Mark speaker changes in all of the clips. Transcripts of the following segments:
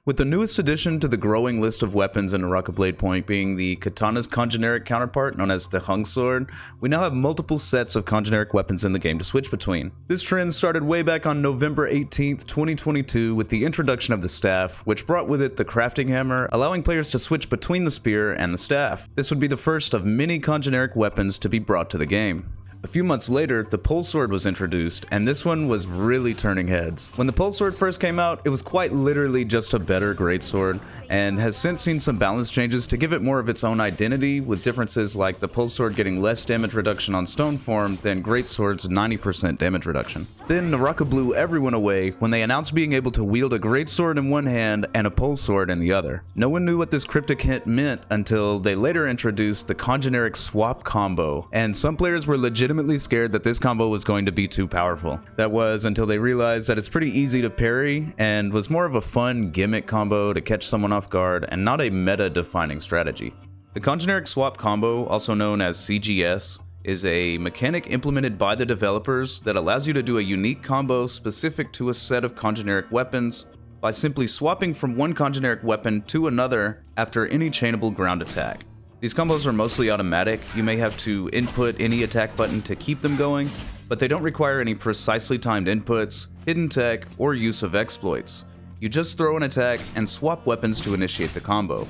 Speaker 1: With the newest addition to the growing list of weapons in Naraka Bladepoint being the katana's congeneric counterpart known as the hung sword, we now have multiple sets of congeneric weapons in the game to switch between. This trend started way back on November 18th, 2022 with the introduction of the staff, which brought with it the crafting hammer, allowing players to switch between the spear and the staff. This would be the first of many congeneric weapons to be brought to the game. A few months later, the pole sword was introduced, and this one was really turning heads. When the pole sword first came out, it was quite literally just a better greatsword, and has since seen some balance changes to give it more of its own identity, with differences like the pole sword getting less damage reduction on stone form than greatsword's 90% damage reduction. Then Naraka blew everyone away when they announced being able to wield a greatsword in one hand and a pole sword in the other. No one knew what this cryptic hint meant until they later introduced the Congeneric swap combo, and some players were legitimately scared that this combo was going to be too powerful. That was until they realized that it's pretty easy to parry and was more of a fun gimmick combo to catch someone off guard and not a meta-defining strategy. The Congeneric swap combo, also known as CGS, is a mechanic implemented by the developers that allows you to do a unique combo specific to a set of congeneric weapons by simply swapping from one congeneric weapon to another after any chainable ground attack. These combos are mostly automatic. You may have to input any attack button to keep them going, but they don't require any precisely timed inputs, hidden tech, or use of exploits. You just throw an attack and swap weapons to initiate the combo.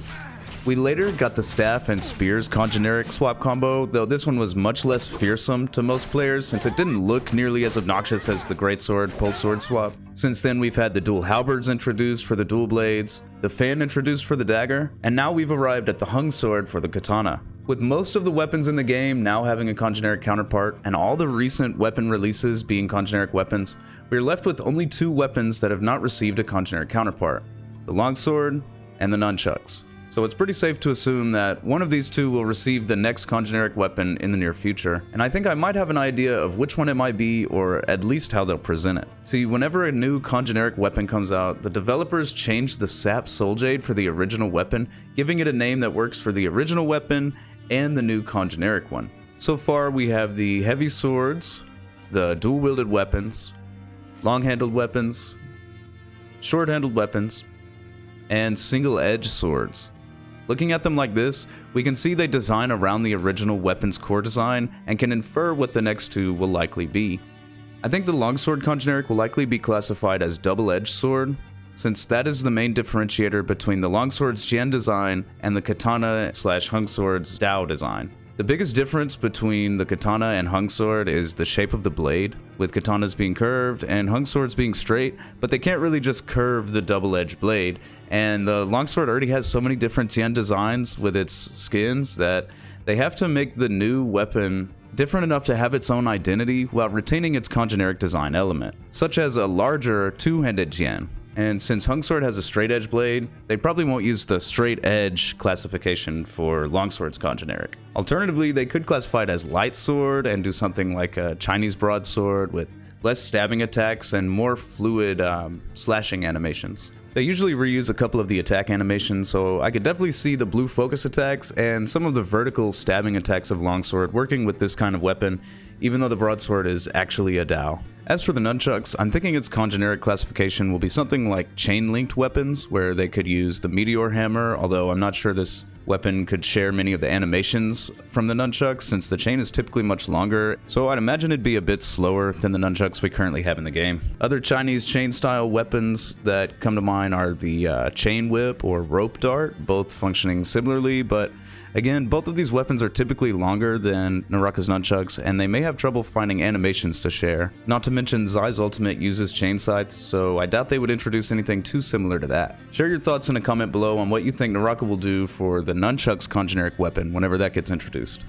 Speaker 1: We later got the staff and spears congeneric swap combo, though this one was much less fearsome to most players since it didn't look nearly as obnoxious as the greatsword pole sword swap. Since then we've had the dual halberds introduced for the dual blades, the fan introduced for the dagger, and now we've arrived at the hung sword for the katana. With most of the weapons in the game now having a congeneric counterpart, and all the recent weapon releases being congeneric weapons, we are left with only two weapons that have not received a congeneric counterpart: the longsword and the nunchucks. So it's pretty safe to assume that one of these two will receive the next congeneric weapon in the near future, and I think I might have an idea of which one it might be, or at least how they'll present it. See, whenever a new congeneric weapon comes out, the developers change the sap soul jade for the original weapon, giving it a name that works for the original weapon and the new congeneric one. So far we have the heavy swords, the dual-wielded weapons, long-handled weapons, short-handled weapons, and single-edged swords. Looking at them like this, we can see they design around the original weapon's core design and can infer what the next two will likely be. I think the longsword congeneric will likely be classified as double-edged sword, since that is the main differentiator between the longsword's Jian design and the katana/hung sword's Dao design. The biggest difference between the katana and hung sword is the shape of the blade, with katanas being curved and hung swords being straight, but they can't really just curve the double-edged blade, and the longsword already has so many different Jian designs with its skins that they have to make the new weapon different enough to have its own identity while retaining its congeneric design element, such as a larger two-handed Jian. And since hung sword has a straight edge blade, they probably won't use the straight edge classification for longsword's congeneric. Alternatively, they could classify it as light sword and do something like a Chinese broadsword with less stabbing attacks and more fluid slashing animations. They usually reuse a couple of the attack animations, so I could definitely see the blue focus attacks and some of the vertical stabbing attacks of longsword working with this kind of weapon, even though the broadsword is actually a Dao. As for the nunchucks, I'm thinking its congeneric classification will be something like chain-linked weapons, where they could use the meteor hammer, although I'm not sure this weapon could share many of the animations from the nunchucks since the chain is typically much longer, so I'd imagine it'd be a bit slower than the nunchucks we currently have in the game. Other Chinese chain-style weapons that come to mind are the chain whip or rope dart, both functioning similarly, but again, both of these weapons are typically longer than Naraka's nunchucks, and they may have trouble finding animations to share. Not to mention Zai's ultimate uses chain sights, so I doubt they would introduce anything too similar to that. Share your thoughts in a comment below on what you think Naraka will do for the nunchuck's congeneric weapon whenever that gets introduced.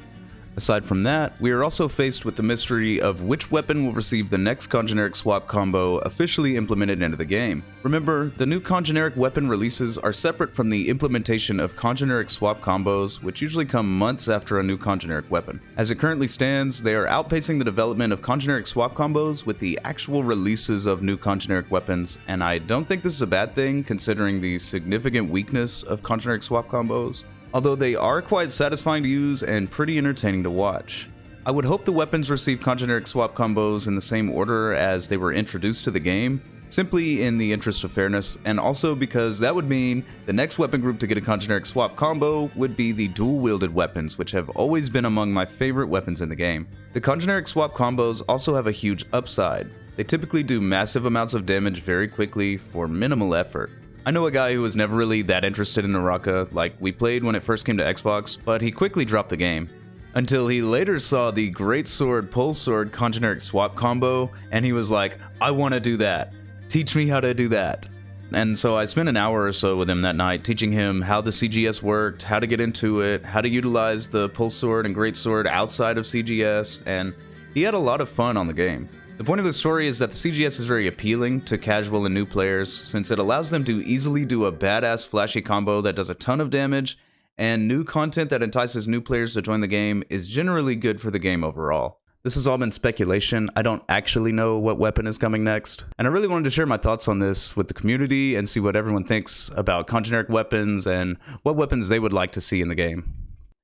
Speaker 1: Aside from that, we are also faced with the mystery of which weapon will receive the next congeneric swap combo officially implemented into the game. Remember, the new congeneric weapon releases are separate from the implementation of congeneric swap combos, which usually come months after a new congeneric weapon. As it currently stands, they are outpacing the development of congeneric swap combos with the actual releases of new congeneric weapons, and I don't think this is a bad thing considering the significant weakness of congeneric swap combos, although they are quite satisfying to use and pretty entertaining to watch. I would hope the weapons receive congeneric swap combos in the same order as they were introduced to the game, simply in the interest of fairness, and also because that would mean the next weapon group to get a congeneric swap combo would be the dual-wielded weapons, which have always been among my favorite weapons in the game. The congeneric swap combos also have a huge upside. They typically do massive amounts of damage very quickly for minimal effort. I know a guy who was never really that interested in Naraka, like we played when it first came to Xbox, but he quickly dropped the game. Until he later saw the Greatsword Pulse Sword Congeneric swap combo, and he was like, I want to do that. Teach me how to do that. And so I spent an hour or so with him that night, teaching him how the CGS worked, how to get into it, how to utilize the Pulse Sword and Greatsword outside of CGS, and he had a lot of fun on the game. The point of the story is that the CGS is very appealing to casual and new players, since it allows them to easily do a badass flashy combo that does a ton of damage, and new content that entices new players to join the game is generally good for the game overall. This has all been speculation. I don't actually know what weapon is coming next, and I really wanted to share my thoughts on this with the community and see what everyone thinks about congeneric weapons and what weapons they would like to see in the game.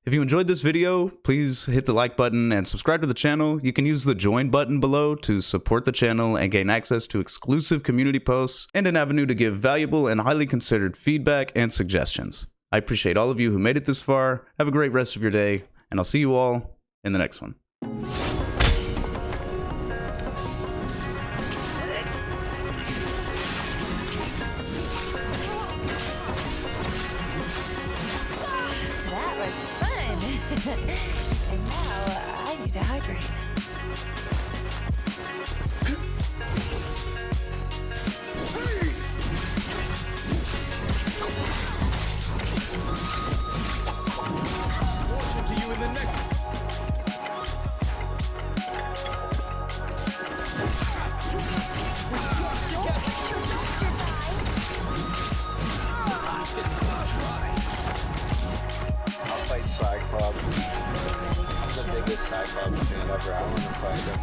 Speaker 1: If you enjoyed this video, please hit the like button and subscribe to the channel. You can use the join button below to support the channel and gain access to exclusive community posts and an avenue to give valuable and highly considered feedback and suggestions. I appreciate all of you who made it this far. Have a great rest of your day, and I'll see you all in the next one.
Speaker 2: That was fun. And now I need to hydrate.
Speaker 3: Fortune to you in the next.
Speaker 4: I'll fight Cyclops. I'm the biggest Cyclops fan ever. I want to fight him.